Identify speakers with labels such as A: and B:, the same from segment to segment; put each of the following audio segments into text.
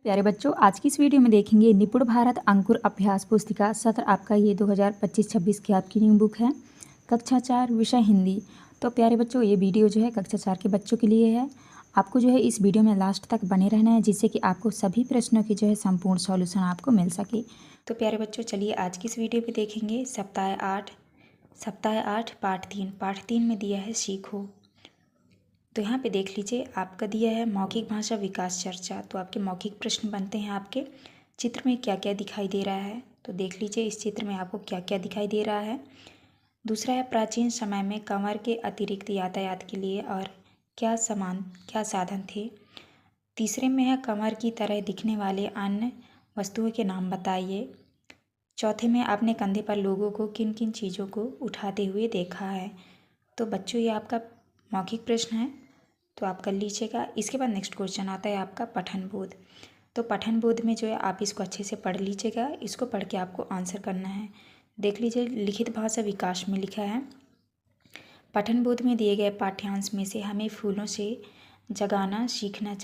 A: प्यारे बच्चों, आज की इस वीडियो में देखेंगे निपुण भारत अंकुर अभ्यास पुस्तिका सत्र आपका ये 2025-26 की आपकी न्यू बुक है। कक्षा 4 विषय हिंदी। तो प्यारे बच्चों, ये वीडियो जो है कक्षा 4 के बच्चों के लिए है। आपको जो है इस वीडियो में लास्ट तक बने रहना है, जिससे कि आपको सभी प्रश्नों की जो है संपूर्ण सॉल्यूशन आपको मिल सके। तो प्यारे बच्चों, चलिए आज की इस वीडियो में देखेंगे सप्ताह 8 पाठ 3 में दिया है सीखो। तो यहाँ पे देख लीजिए, आपका दिया है मौखिक भाषा विकास चर्चा। तो आपके मौखिक प्रश्न बनते हैं आपके चित्र में क्या क्या दिखाई दे रहा है। तो देख लीजिए इस चित्र में आपको क्या क्या दिखाई दे रहा है। दूसरा है प्राचीन समय में कंवर के अतिरिक्त यातायात के लिए और क्या साधन थे। तीसरे में है कंवर की तरह दिखने वाले अन्य वस्तुओं के नाम बताइए। चौथे में आपने कंधे पर लोगों को किन किन चीज़ों को उठाते हुए देखा है। तो बच्चों, ये आपका मौखिक प्रश्न है, तो आप कर लीजिएगा। इसके बाद नेक्स्ट क्वेश्चन आता है आपका पठन बोध। तो पठन बोध में जो है आप इसको अच्छे से पढ़ लीजिएगा। इसको पढ़ के आपको आंसर करना है। देख लीजिए, लिखित भाषा विकास में लिखा है, पठन बोध में दिए गए पाठ्यांश में से हमें फूलों से जगाना सीखना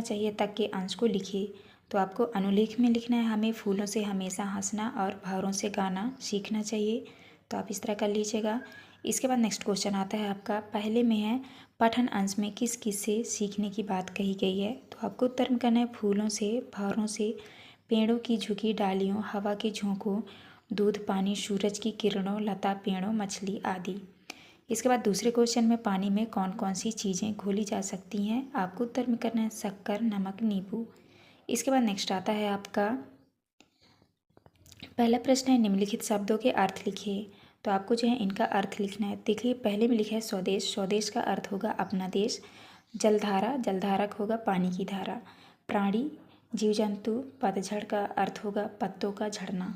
A: चाहिए तक के अंश को लिखिए। तो आपको अनुलेख में लिखना है, हमें फूलों से हमेशा हंसना और भंवरों से गाना सीखना चाहिए। तो आप इस तरह कर लीजिएगा। इसके बाद नेक्स्ट क्वेश्चन आता है आपका, पहले में है पठन अंश में किस किस से सीखने की बात कही गई है। तो आपको उत्तर में करना है फूलों से, भंवरों से, पेड़ों की झुकी डालियों, हवा के झोंकों, दूध, पानी, सूरज की किरणों, लता, पेड़ों, मछली आदि। इसके बाद दूसरे क्वेश्चन में पानी में कौन कौन सी चीज़ें घोली जा सकती हैं। आपको उत्तर में करना है शक्कर, नमक, नींबू। इसके बाद नेक्स्ट आता है आपका पहला प्रश्न है, निम्नलिखित शब्दों के अर्थ लिखिए। तो आपको जो है इनका अर्थ लिखना है। देखिए, पहले में लिखा है स्वदेश। स्वदेश का अर्थ होगा अपना देश। जलधारा, जलधारक होगा पानी की धारा। प्राणी, जीव जंतु, पतझड़ का अर्थ होगा पत्तों का झड़ना।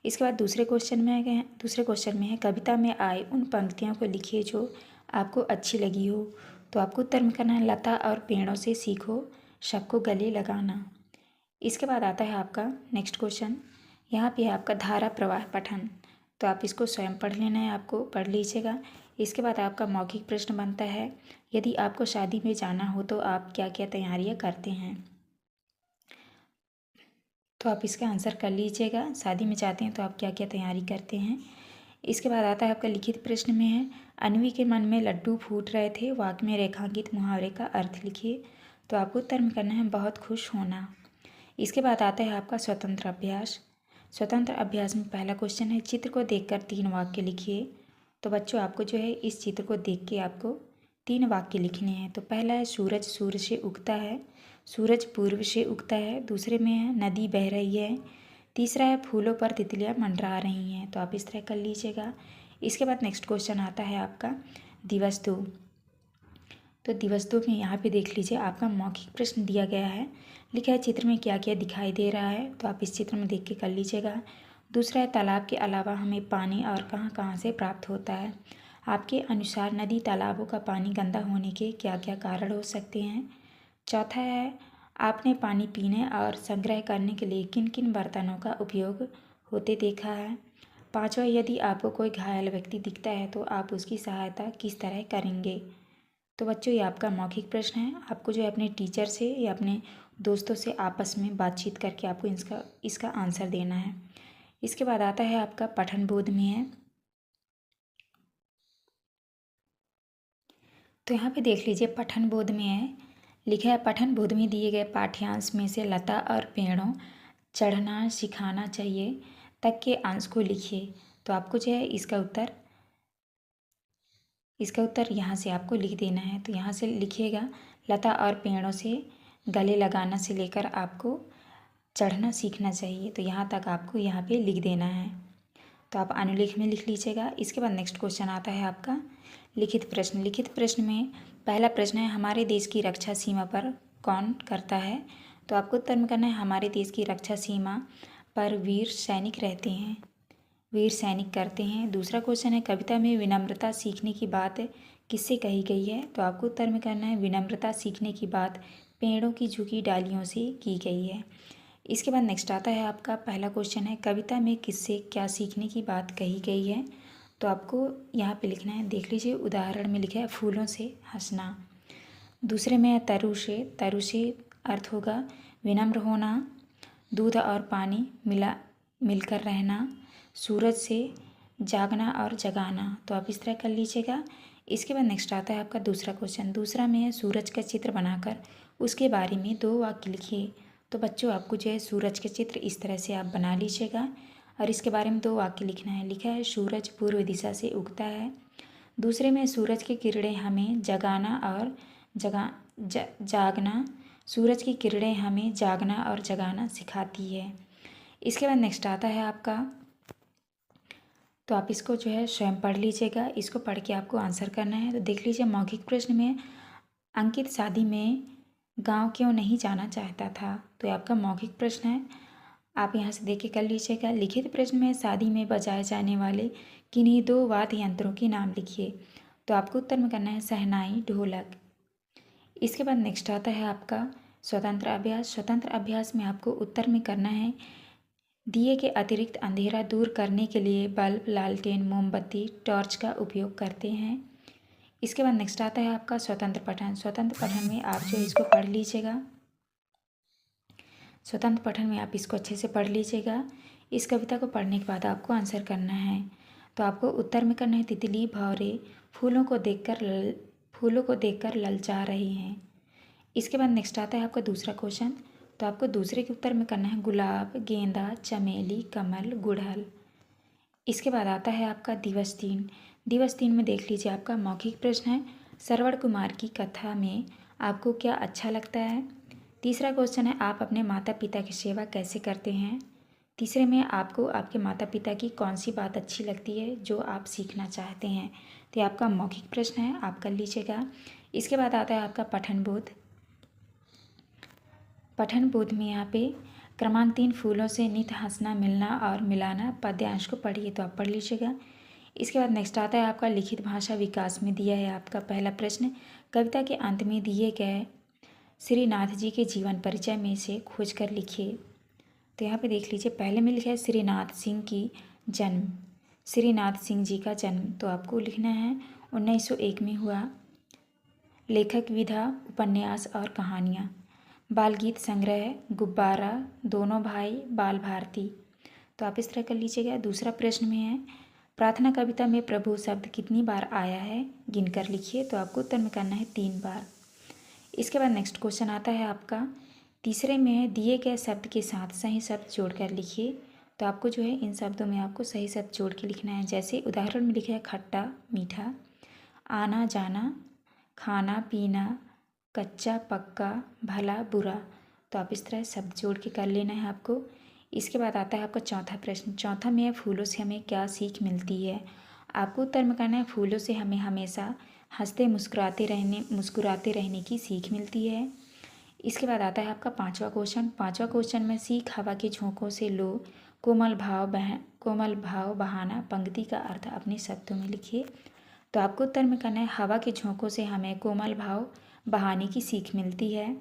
A: इसके बाद दूसरे क्वेश्चन में है कविता में आए उन पंक्तियों को लिखिए जो आपको अच्छी लगी हो। तो आपको उत्तर में करना है लता और पेड़ों से सीखो सबको गले लगाना। इसके बाद आता है आपका नेक्स्ट क्वेश्चन, यहाँ पे है आपका धारा प्रवाह पठन। तो आप इसको स्वयं पढ़ लेना है, आपको पढ़ लीजिएगा। इसके बाद आपका मौखिक प्रश्न बनता है, यदि आपको शादी में जाना हो तो आप क्या क्या तैयारियां करते हैं। तो आप इसका आंसर कर लीजिएगा, शादी में जाते हैं तो आप क्या क्या तैयारी करते हैं। इसके बाद आता है आपका लिखित प्रश्न में है, अन्वी के मन में लड्डू फूट रहे थे, वाक्य में रेखांकित मुहावरे का अर्थ लिखिए। तो आपको उत्तर में करना है बहुत खुश होना। इसके बाद आता है आपका स्वतंत्र अभ्यास। स्वतंत्र अभ्यास में पहला क्वेश्चन है, चित्र को देखकर 3 वाक्य लिखिए। तो बच्चों, आपको जो है इस चित्र को देख के आपको 3 वाक्य लिखने हैं। तो पहला है सूरज सूर्य से उगता है, सूरज पूर्व से उगता है। दूसरे में है नदी बह रही है। तीसरा है फूलों पर तितलियां मंडरा रही हैं। तो आप इस तरह कर लीजिएगा। इसके बाद नेक्स्ट क्वेश्चन आता है आपका दिवस 2। तो दिवस 2 में यहाँ पे देख लीजिए, आपका मौखिक प्रश्न दिया गया है, लिखा है चित्र में क्या क्या दिखाई दे रहा है। तो आप इस चित्र में देख के कर लीजिएगा। दूसरा है तालाब के अलावा हमें पानी और कहाँ कहाँ से प्राप्त होता है। आपके अनुसार नदी तालाबों का पानी गंदा होने के क्या क्या कारण हो सकते हैं। चौथा है, आपने पानी पीने और संग्रह करने के लिए किन किन बर्तनों का उपयोग होते देखा है। पाँचवा, यदि आपको कोई घायल व्यक्ति दिखता है तो आप उसकी सहायता किस तरह करेंगे। तो बच्चों, ये आपका मौखिक प्रश्न है। आपको जो है अपने टीचर से या अपने दोस्तों से आपस में बातचीत करके आपको इसका आंसर देना है। इसके बाद आता है आपका पठन बोध में है। तो यहाँ पे देख लीजिए, पठन बोध में है, लिखा है पठन बोध में दिए गए पाठ्यांश में से लता और पेड़ों चढ़ना सिखाना चाहिए तक के अंश को लिखिए। तो आपको जो है इसका उत्तर यहाँ से आपको लिख देना है। तो यहाँ से लिखिएगा, लता और पेड़ों से गले लगाना से लेकर आपको चढ़ना सीखना चाहिए। तो यहाँ तक आपको यहाँ पे लिख देना है। तो आप अनुलेख में लिख लीजिएगा। इसके बाद नेक्स्ट क्वेश्चन आता है आपका लिखित प्रश्न। लिखित प्रश्न में पहला प्रश्न है, हमारे देश की रक्षा सीमा पर कौन करता है। तो आपको उत्तर में करना है हमारे देश की रक्षा सीमा पर वीर सैनिक रहते हैं, वीर सैनिक करते हैं। दूसरा क्वेश्चन है, कविता में विनम्रता सीखने की बात किससे कही गई है। तो आपको उत्तर में करना है विनम्रता सीखने की बात पेड़ों की झुकी डालियों से की गई है। इसके बाद नेक्स्ट आता है आपका पहला क्वेश्चन है, कविता में किससे क्या सीखने की बात कही गई है। तो आपको यहाँ पे लिखना है, देख लीजिए उदाहरण में लिखा है फूलों से हंसना। दूसरे में है तरु से अर्थ होगा विनम्र होना, दूध और पानी मिलकर रहना, सूरज से जागना और जगाना। तो आप इस तरह कर लीजिएगा। इसके बाद नेक्स्ट आता है आपका दूसरा क्वेश्चन। दूसरा में है सूरज का चित्र बनाकर उसके बारे में 2 वाक्य लिखिए। तो बच्चों आपको जो है सूरज के चित्र इस तरह से आप बना लीजिएगा और इसके बारे में 2 वाक्य लिखना है। लिखा है सूरज पूर्व दिशा से उगता है। दूसरे में सूरज की किरणें हमें जगाना और जागना, सूरज की किरणें हमें जागना और जगाना सिखाती है। इसके बाद नेक्स्ट आता है आपका, तो आप इसको जो है स्वयं पढ़ लीजिएगा। इसको पढ़ के आपको आंसर करना है। तो देख लीजिए मौखिक प्रश्न में अंकित शादी में गांव क्यों नहीं जाना चाहता था। तो ये आपका मौखिक प्रश्न है, आप यहाँ से देख के कर लीजिएगा। लिखित प्रश्न में शादी में बजाए जाने वाले किन्हीं 2 वाद्य यंत्रों के नाम लिखिए। तो आपको उत्तर में करना है शहनाई, ढोलक। इसके बाद नेक्स्ट आता है आपका स्वतंत्र अभ्यास। स्वतंत्र अभ्यास में आपको उत्तर में करना है दिए के अतिरिक्त अंधेरा दूर करने के लिए बल्ब, लालटेन, मोमबत्ती, टॉर्च का उपयोग करते हैं। इसके बाद नेक्स्ट आता है आपका स्वतंत्र पठन। स्वतंत्र पठन में आप जो इसको पढ़ लीजिएगा। स्वतंत्र पठन में आप इसको अच्छे से पढ़ लीजिएगा। इस कविता को पढ़ने के बाद आपको आंसर करना है। तो आपको उत्तर में करना है तितली भौरे फूलों को देखकर ललचा रही हैं। इसके बाद नेक्स्ट आता है आपका दूसरा क्वेश्चन। तो आपको दूसरे के उत्तर में करना है गुलाब, गेंदा, चमेली, कमल, गुड़हल। इसके बाद आता है आपका दिवस 3। दिवस 3 में देख लीजिए आपका मौखिक प्रश्न है श्रवण कुमार की कथा में आपको क्या अच्छा लगता है। तीसरा क्वेश्चन है आप अपने माता पिता की सेवा कैसे करते हैं। तीसरे में आपको आपके माता पिता की कौन सी बात अच्छी लगती है जो आप सीखना चाहते हैं। तो ये आपका मौखिक प्रश्न है, आप कर लीजिएगा। इसके बाद आता है आपका पठन बोध। पठन बोध में यहाँ पे क्रमांक 3 फूलों से नित हंसना, मिलना और मिलाना पद्यांश को पढ़िए। तो आप पढ़ लीजिएगा। इसके बाद नेक्स्ट आता है आपका लिखित भाषा विकास में दिया है आपका पहला प्रश्न कविता के अंत में दिए गए श्रीनाथ जी के जीवन परिचय में से खोज कर लिखिए। तो यहाँ पे देख लीजिए पहले में लिखा है श्रीनाथ सिंह जी का जन्म। तो आपको लिखना है 1901 में हुआ। लेखक विधा उपन्यास और कहानियाँ, बाल गीत संग्रह, गुब्बारा, दोनों भाई, बाल भारती। तो आप इस तरह कर लीजिएगा। दूसरा प्रश्न में है प्रार्थना कविता में प्रभु शब्द कितनी बार आया है, गिनकर लिखिए। तो आपको उत्तर में करना है 3 बार। इसके बाद नेक्स्ट क्वेश्चन आता है आपका तीसरे में है दिए गए शब्द के साथ सही शब्द जोड़कर लिखिए। तो आपको जो है इन शब्दों में आपको सही शब्द जोड़ के लिखना है। जैसे उदाहरण में लिखा है खट्टा मीठा, आना जाना, खाना पीना, कच्चा पक्का, भला बुरा। तो आप इस तरह शब्द जोड़ के कर लेना है आपको। इसके बाद आता है आपका चौथा प्रश्न। चौथा में है फूलों से हमें क्या सीख मिलती है। आपको उत्तर में करना है फूलों से हमें हमेशा हंसते मुस्कुराते रहने की सीख मिलती है। इसके बाद आता है आपका पांचवा क्वेश्चन। पांचवा क्वेश्चन में सीख हवा के झोंकों से लो, कोमल भाव बहाना पंक्ति का अर्थ अपने शब्दों में लिखिए। तो आपको उत्तर में करना है हवा के झोंकों से हमें कोमल भाव बहाने की सीख मिलती है।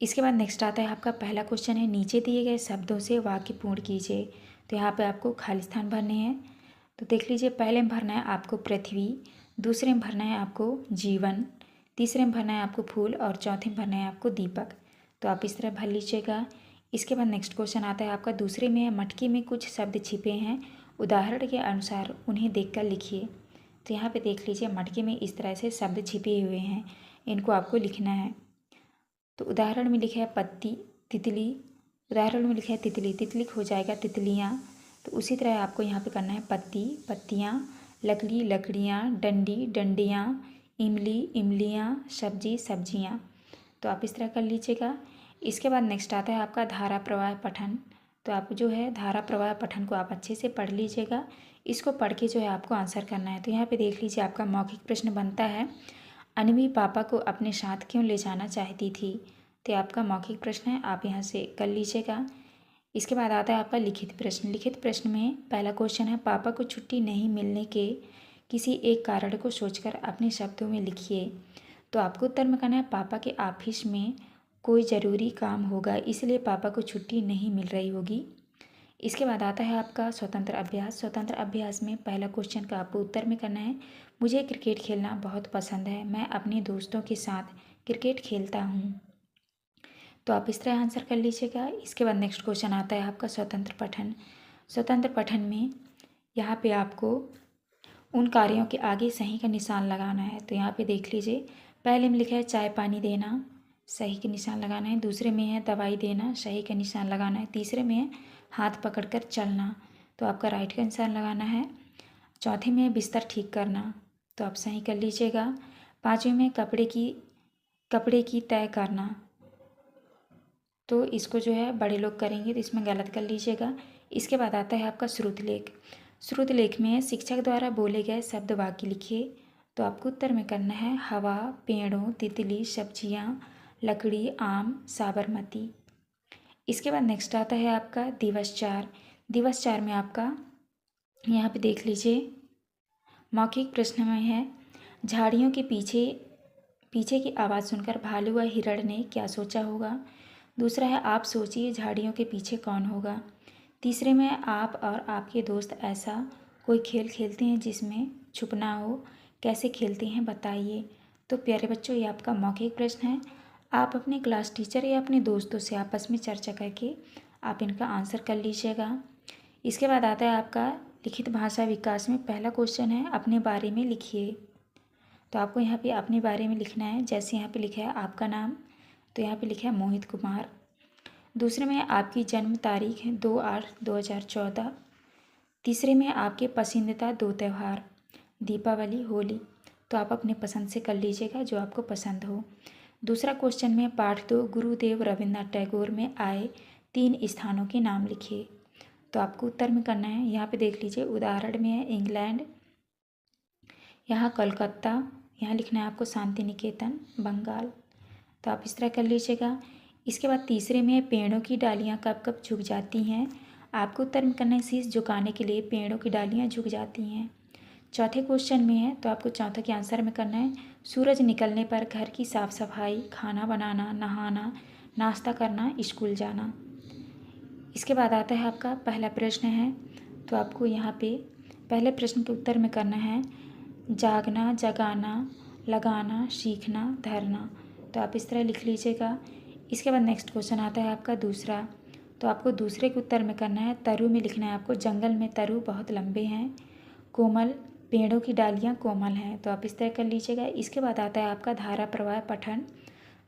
A: इसके बाद नेक्स्ट आता है आपका पहला क्वेश्चन है नीचे दिए गए शब्दों से वाक्य पूर्ण कीजिए। तो यहाँ पे आपको खाली स्थान भरने हैं। तो देख लीजिए पहले में भरना है आपको पृथ्वी, दूसरे में भरना है आपको जीवन, तीसरे में भरना है आपको फूल और चौथे में भरना है आपको दीपक। तो आप इस तरह भर लीजिएगा। इसके बाद नेक्स्ट क्वेश्चन आता है आपका दूसरे में है मटकी में कुछ शब्द छिपे हैं, उदाहरण के अनुसार उन्हें देखकर लिखिए। तो यहाँ पे देख लीजिए मटके में इस तरह से शब्द छिपे हुए हैं, इनको आपको लिखना है। तो उदाहरण में लिखा है पत्ती तितली, उदाहरण में लिखा है तितली, तितली हो जाएगा तितलियाँ। तो उसी तरह आपको यहाँ पे करना है पत्ती पत्तियाँ, लकड़ी लकड़ियाँ, डंडी डंडियाँ, इमली इमलियाँ, सब्जी सब्जियाँ। तो आप इस तरह कर लीजिएगा। इसके बाद नेक्स्ट आता है आपका धारा प्रवाह पठन। तो आप जो है धारा प्रवाह पठन को आप अच्छे से पढ़ लीजिएगा। इसको पढ़ के जो है आपको आंसर करना है। तो यहाँ पे देख लीजिए आपका मौखिक प्रश्न बनता है अन्वी पापा को अपने साथ क्यों ले जाना चाहती थी। तो आपका मौखिक प्रश्न है, आप यहाँ से कर लीजिएगा। इसके बाद आता है आपका लिखित प्रश्न। लिखित प्रश्न में पहला क्वेश्चन है पापा को छुट्टी नहीं मिलने के किसी एक कारण को सोचकर अपने शब्दों में लिखिए। तो आपको उत्तर में करना है पापा के ऑफिस में कोई ज़रूरी काम होगा इसलिए पापा को छुट्टी नहीं मिल रही होगी। इसके बाद आता है आपका स्वतंत्र अभ्यास। स्वतंत्र अभ्यास में पहला क्वेश्चन का आपको उत्तर में करना है मुझे क्रिकेट खेलना बहुत पसंद है, मैं अपने दोस्तों के साथ क्रिकेट खेलता हूँ। तो आप इस तरह आंसर कर लीजिएगा। इसके बाद नेक्स्ट क्वेश्चन आता है आपका स्वतंत्र पठन। स्वतंत्र पठन में यहाँ पे आपको उन कार्यों के आगे सही का निशान लगाना है। तो यहाँ पे देख लीजिए, पहले में लिखा है चाय पानी देना, सही के निशान लगाना है। दूसरे में है दवाई देना, सही का निशान लगाना है। तीसरे में है हाथ पकड़कर चलना, तो आपका राइट का निशान लगाना है। चौथे में है बिस्तर ठीक करना, तो आप सही कर लीजिएगा। पाँचवें में कपड़े की तय करना, तो इसको जो है बड़े लोग करेंगे, तो इसमें गलत कर लीजिएगा। इसके बाद आता है आपका श्रुतलेख। श्रुतलेख में शिक्षक द्वारा बोले गए शब्द वाक्य लिखिए, तो आपको उत्तर में करना है हवा, पेड़ों, तितली, सब्जियाँ, लकड़ी, आम, साबरमती। इसके बाद नेक्स्ट आता है आपका दिवस 4। दिवस 4 में आपका यहाँ पे देख लीजिए, मौखिक प्रश्न में है झाड़ियों के पीछे की आवाज़ सुनकर भालू व हिरण ने क्या सोचा होगा। दूसरा है आप सोचिए झाड़ियों के पीछे कौन होगा। तीसरे में आप और आपके दोस्त ऐसा कोई खेल खेलते हैं जिसमें छुपना हो, कैसे खेलते हैं बताइए। तो प्यारे बच्चों, ये आपका मौखिक प्रश्न है। आप अपने क्लास टीचर या अपने दोस्तों से आपस में चर्चा करके आप इनका आंसर कर लीजिएगा। इसके बाद आता है आपका लिखित भाषा विकास में पहला क्वेश्चन है अपने बारे में लिखिए। तो आपको यहाँ पे अपने बारे में लिखना है। जैसे यहाँ पे लिखा है आपका नाम, तो यहाँ पे लिखा है मोहित कुमार। दूसरे में आपकी जन्म तारीख है 2/8/2014। तीसरे में आपके पसंदीदा 2 त्यौहार दीपावली, होली, तो आप अपने पसंद से कर लीजिएगा जो आपको पसंद हो। दूसरा क्वेश्चन में पाठ 2 गुरुदेव रविन्द्रनाथ टैगोर में आए 3 स्थानों के नाम लिखिए, तो आपको उत्तर में करना है। यहाँ पे देख लीजिए, उदाहरण में है इंग्लैंड, यहाँ कलकत्ता, यहाँ लिखना है आपको शांति निकेतन, बंगाल, तो आप इस तरह कर लीजिएगा। इसके बाद तीसरे में पेड़ों की डालियाँ कब कब झुक जाती हैं, आपको उत्तर में करना है शीश झुकाने के लिए पेड़ों की डालियाँ झुक जाती हैं। चौथे क्वेश्चन में है, तो आपको चौथे के आंसर में करना है सूरज निकलने पर घर की साफ सफाई, खाना बनाना, नहाना, नाश्ता करना, स्कूल जाना। इसके बाद आता है आपका पहला प्रश्न है, तो आपको यहाँ पे पहले प्रश्न के उत्तर में करना है जागना, जगाना, लगाना, सीखना, धरना, तो आप इस तरह लिख लीजिएगा। इसके बाद नेक्स्ट क्वेश्चन आता है आपका दूसरा, तो आपको दूसरे के उत्तर में करना है तरु में लिखना है आपको जंगल में तरु बहुत लंबे हैं, कोमल, पेड़ों की डालियाँ कोमल हैं, तो आप इस तरह कर लीजिएगा। इसके बाद आता है आपका धारा प्रवाह पठन,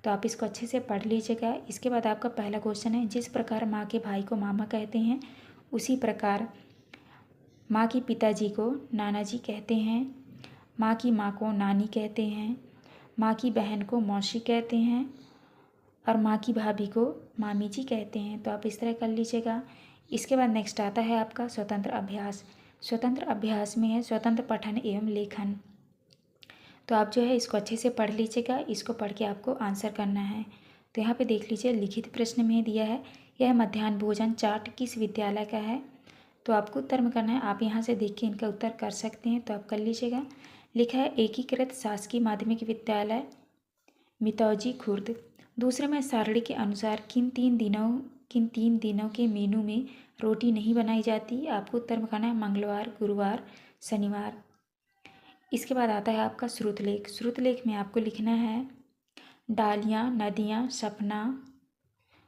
A: तो आप इसको अच्छे से पढ़ लीजिएगा। इसके बाद आपका पहला क्वेश्चन है जिस प्रकार माँ के भाई को मामा कहते हैं उसी प्रकार माँ की पिताजी को नाना जी कहते हैं, माँ की माँ को नानी कहते हैं, माँ की बहन को मौसी कहते हैं और माँ की भाभी को मामी जी कहते हैं, तो आप इस तरह कर लीजिएगा। इसके बाद नेक्स्ट आता है आपका स्वतंत्र अभ्यास। स्वतंत्र अभ्यास में है स्वतंत्र पठन एवं लेखन, तो आप जो है इसको अच्छे से पढ़ लीजिएगा। इसको पढ़ के आपको आंसर करना है। तो यहाँ पे देख लीजिए, लिखित प्रश्न में दिया है यह मध्याह्न भोजन चार्ट किस विद्यालय का है, तो आपको उत्तर में करना है। आप यहाँ से देख के इनका उत्तर कर सकते हैं, तो आप कर लीजिएगा। लिखा है एकीकृत शासकीय माध्यमिक विद्यालय मितौजी खुर्द। दूसरे में सारणी के अनुसार किन तीन दिनों के मेनू में रोटी नहीं बनाई जाती, आपको उत्तर में करना है मंगलवार, गुरुवार, शनिवार। इसके बाद आता है आपका श्रुतलेख। श्रुतलेख में आपको लिखना है डालियाँ, नदियाँ, सपना,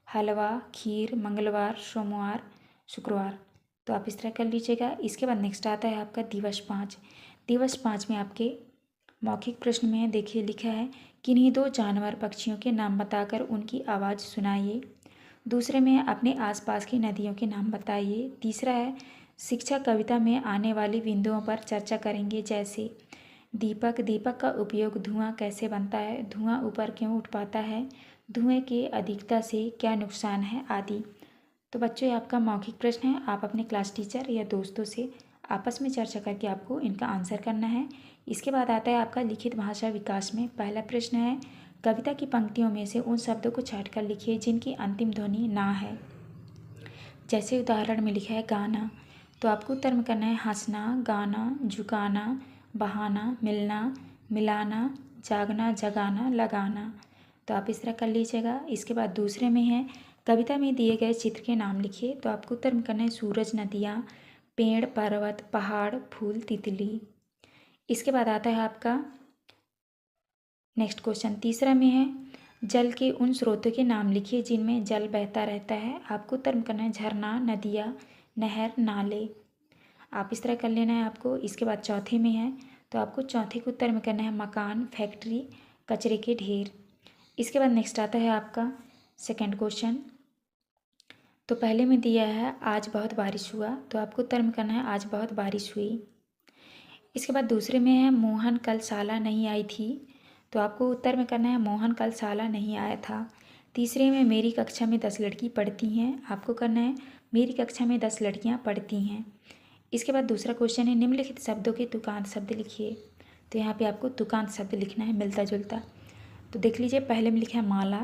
A: हलवा, खीर, मंगलवार, सोमवार, शुक्रवार, तो आप इस तरह कर लीजिएगा। इसके बाद नेक्स्ट आता है आपका दिवस 5। दिवस 5 में आपके मौखिक प्रश्न में देखिए लिखा है किन्हीं 2 जानवर पक्षियों के नाम बताकर उनकी आवाज़ सुनाइए। दूसरे में अपने आसपास की नदियों के नाम बताइए। तीसरा है शिक्षक कविता में आने वाली बिंदुओं पर चर्चा करेंगे, जैसे दीपक, दीपक का उपयोग धुआं कैसे बनता है, धुआं ऊपर क्यों उठ पाता है, धुएं की अधिकता से क्या नुकसान है आदि। तो बच्चों, ये आपका मौखिक प्रश्न है। आप अपने क्लास टीचर या दोस्तों से आपस में चर्चा करके आपको इनका आंसर करना है। इसके बाद आता है आपका लिखित भाषा विकास में पहला प्रश्न है कविता की पंक्तियों में से उन शब्दों को छाँट कर लिखिए जिनकी अंतिम ध्वनि ना है। जैसे उदाहरण में लिखा है गाना, तो आपको उत्तर में करना है हंसना, गाना, झुकाना, बहाना, मिलना, मिलाना, जागना, जगाना, लगाना, तो आप इस तरह कर लीजिएगा। इसके बाद दूसरे में है कविता में दिए गए चित्र के नाम लिखिए, तो आपको उत्तर में करना है सूरज, नदियाँ, पेड़, पर्वत, पहाड़, फूल, तितली। इसके बाद आता है आपका नेक्स्ट क्वेश्चन तीसरा में है जल के उन स्रोतों के नाम लिखिए जिनमें जल बहता रहता है। आपको उत्तर में करना है झरना, नदियाँ, नहर, नाले। आप इस तरह कर लेना है आपको। इसके बाद चौथे में है तो आपको चौथे के उत्तर में करना है मकान, फैक्ट्री, कचरे के ढेर। इसके बाद नेक्स्ट आता है आपका सेकंड क्वेश्चन। तो पहले में दिया है आज बहुत बारिश हुआ, तो आपको उत्तर में करना है आज बहुत बारिश हुई। इसके बाद दूसरे में है मोहन कल साला नहीं आई थी, तो आपको उत्तर में करना है मोहन कल साला नहीं आया था। तीसरे में मेरी कक्षा में 10 लड़की पढ़ती हैं, आपको करना है मेरी कक्षा में 10 लड़कियां पढ़ती हैं। इसके बाद दूसरा क्वेश्चन है निम्नलिखित शब्दों के तुकांत शब्द लिखिए, तो यहाँ पे आपको तुकांत शब्द लिखना है मिलता जुलता। तो देख लीजिए पहले में लिखा है माला,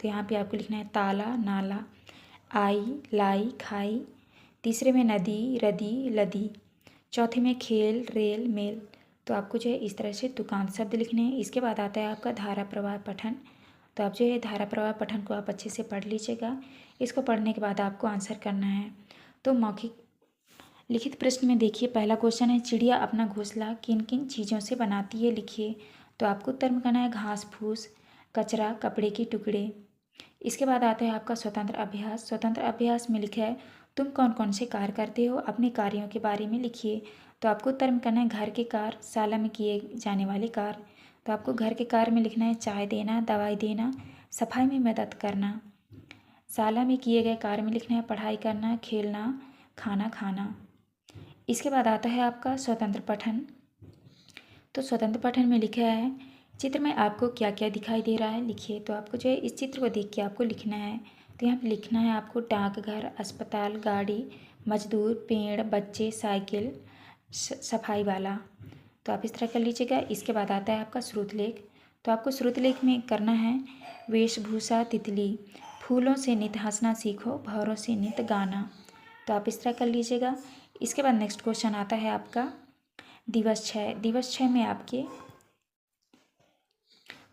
A: तो यहाँ पे आपको लिखना है ताला, नाला, आई, लाई, खाई। तीसरे में नदी, रदी, लदी। चौथे में खेल, रेल, मेल। तो आपको जो है इस तरह से तुकांत शब्द लिखने हैं। इसके बाद आता है आपका धारा प्रवाह पठन, तो आप जो है धारा प्रवाह पठन को आप अच्छे से पढ़ लीजिएगा। इसको पढ़ने के बाद आपको आंसर करना है। तो मौखिक लिखित प्रश्न में देखिए पहला क्वेश्चन है चिड़िया अपना घोंसला किन किन चीज़ों से बनाती है, लिखिए। तो आपको उत्तर में करना है घास फूस, कचरा, कपड़े के टुकड़े। इसके बाद आता है आपका स्वतंत्र अभ्यास। स्वतंत्र अभ्यास में लिखा है तुम कौन कौन से कार्य करते हो, अपने कार्यों के बारे में लिखिए। तो आपको उत्तर में करना है घर के कार्य, शाला में किए जाने वाले कार्य। तो आपको घर के कार्य में लिखना है चाय देना, दवाई देना, सफाई में मदद करना। शाला में किए गए कार्य में लिखना है पढ़ाई करना, खेलना, खाना खाना। इसके बाद आता है आपका स्वतंत्र पठन। तो स्वतंत्र पठन में लिखा है चित्र में आपको क्या क्या दिखाई दे रहा है, लिखिए। तो आपको जो है इस चित्र को देख के आपको लिखना है। तो यहाँ पे लिखना है आपको डाकघर, अस्पताल, गाड़ी, मजदूर, पेड़, बच्चे, साइकिल, सफाई वाला। तो आप इस तरह कर लीजिएगा। इसके बाद आता है आपका श्रुतलेख। तो आपको श्रुतलेख में करना है वेशभूषा तितली, फूलों से नित हंसना सीखो, भंवरों से नित गाना। तो आप इस तरह कर लीजिएगा। इसके बाद नेक्स्ट क्वेश्चन आता है आपका दिवस 6। दिवस 6 में आपके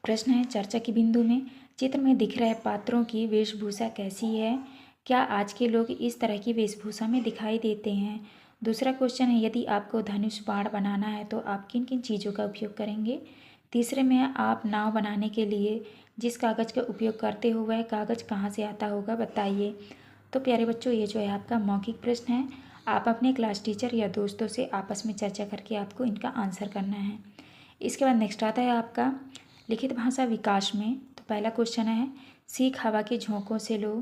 A: प्रश्न है चर्चा की बिंदु में चित्र में दिख रहे पात्रों की वेशभूषा कैसी है, क्या आज के लोग इस तरह की वेशभूषा में दिखाई देते हैं। दूसरा क्वेश्चन है यदि आपको धनुष बाण बनाना है तो आप किन किन चीज़ों का उपयोग करेंगे। तीसरे में आप नाव बनाने के लिए जिस कागज़ का उपयोग करते हो वह कागज़ कहाँ से आता होगा, बताइए। तो प्यारे बच्चों ये जो है आपका मौखिक प्रश्न है, आप अपने क्लास टीचर या दोस्तों से आपस में चर्चा करके आपको इनका आंसर करना है। इसके बाद नेक्स्ट आता है आपका लिखित भाषा विकास में। तो पहला क्वेश्चन है सीख हवा के झोंकों से लो,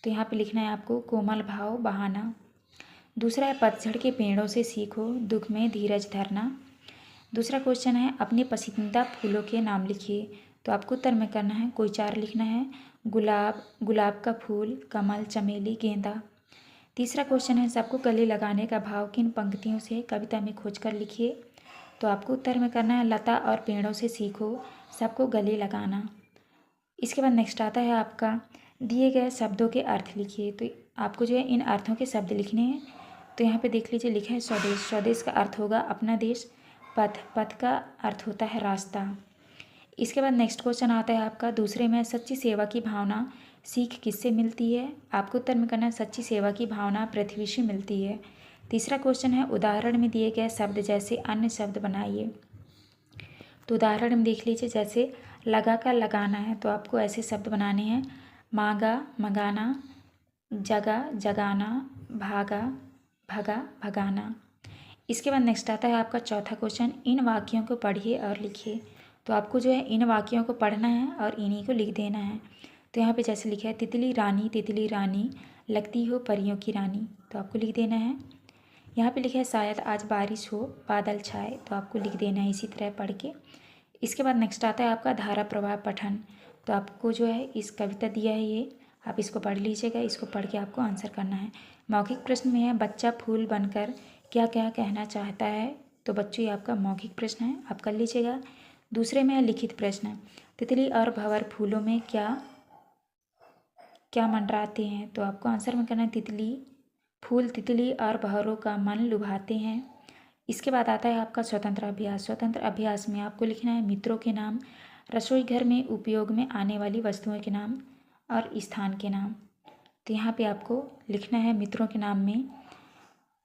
A: तो यहाँ पे लिखना है आपको कोमल भाव बहाना। दूसरा है पतझड़ के पेड़ों से सीखो, दुख में धीरज धरना। दूसरा क्वेश्चन है अपने पसंदीदा फूलों के नाम लिखिए। तो आपको उत्तर में करना है कोई चार लिखना है गुलाब, गुलाब का फूल, कमल, चमेली, गेंदा। तीसरा क्वेश्चन है सबको गले लगाने का भाव किन पंक्तियों से कविता में खोजकर लिखिए। तो आपको उत्तर में करना है लता और पेड़ों से सीखो, सबको गले लगाना। इसके बाद नेक्स्ट आता है आपका दिए गए शब्दों के अर्थ लिखिए। तो आपको जो है इन अर्थों के शब्द लिखने हैं। तो यहाँ पे देख लीजिए लिखा है स्वदेश, स्वदेश का अर्थ होगा अपना देश। पथ, पथ का अर्थ होता है रास्ता। इसके बाद नेक्स्ट क्वेश्चन आता है आपका दूसरे में सच्ची सेवा की भावना सीख किससे मिलती है। आपको उत्तर में करना है सच्ची सेवा की भावना पृथ्वी से मिलती है। तीसरा क्वेश्चन है उदाहरण में दिए गए शब्द जैसे अन्य शब्द बनाइए। तो उदाहरण में देख लीजिए जैसे लगा का लगाना है, तो आपको ऐसे शब्द बनाने हैं मांगा, मंगाना, जगा, जगाना, भागा, भगा, भगाना। इसके बाद नेक्स्ट आता है आपका चौथा क्वेश्चन इन वाक्यों को पढ़िए और लिखिए। तो आपको जो है इन वाक्यों को पढ़ना है और इन्हीं को लिख देना है। तो यहाँ पे जैसे लिखा है तितली रानी लगती हो परियों की रानी, तो आपको लिख देना है। यहाँ पे लिखा है शायद आज बारिश हो, बादल छाए, तो आपको लिख देना है इसी तरह पढ़ के। इसके बाद नेक्स्ट आता है आपका धारा प्रवाह पठन। तो आपको जो है इस कविता दिया है ये, आप इसको पढ़ लीजिएगा। इसको पढ़ के आपको आंसर करना है। मौखिक प्रश्न में है बच्चा फूल बनकर क्या क्या कहना चाहता है। तो बच्चों ये आपका मौखिक प्रश्न है, आप कर लीजिएगा। दूसरे में है लिखित प्रश्न तितली और भंवर फूलों में क्या क्या मंडराते हैं। तो आपको आंसर में करना है तितली, फूल तितली और भंवरों का मन लुभाते हैं। इसके बाद आता है आपका स्वतंत्र अभ्यास। स्वतंत्र अभ्यास में आपको लिखना है मित्रों के नाम, रसोई घर में उपयोग में आने वाली वस्तुओं के नाम और स्थान के नाम। तो यहाँ पे आपको लिखना है मित्रों के नाम में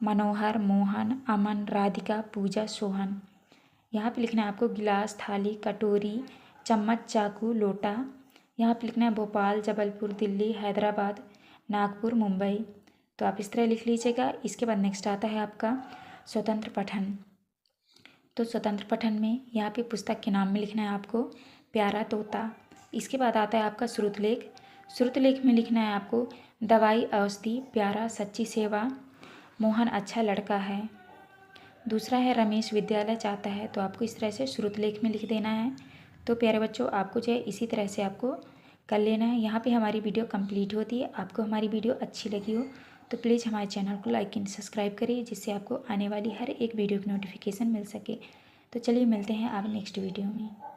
A: मनोहर, मोहन, अमन, राधिका, पूजा, सोहन। यहाँ पे लिखना है आपको गिलास, थाली, कटोरी, चम्मच, चाकू, लोटा, यहाँ पर लिखना है भोपाल, जबलपुर, दिल्ली, हैदराबाद, नागपुर, मुंबई। तो आप इस तरह लिख लीजिएगा। इसके बाद नेक्स्ट आता है आपका स्वतंत्र पठन। तो स्वतंत्र पठन में यहाँ पे पुस्तक के नाम में लिखना है आपको प्यारा तोता। इसके बाद आता है आपका श्रुतलेख। श्रुतलेख में लिखना है आपको दवाई औषधि, प्यारा, सच्ची सेवा, मोहन अच्छा लड़का है। दूसरा है रमेश विद्यालय चाहता है। तो आपको इस तरह से श्रुतलेख में लिख देना है। तो प्यारे बच्चों, आपको जो है इसी तरह से आपको कर लेना है। यहाँ पे हमारी वीडियो कंप्लीट होती है। आपको हमारी वीडियो अच्छी लगी हो तो प्लीज़ हमारे चैनल को लाइक एंड सब्सक्राइब करिए, जिससे आपको आने वाली हर एक वीडियो की नोटिफिकेशन मिल सके। तो चलिए मिलते हैं आप नेक्स्ट वीडियो में।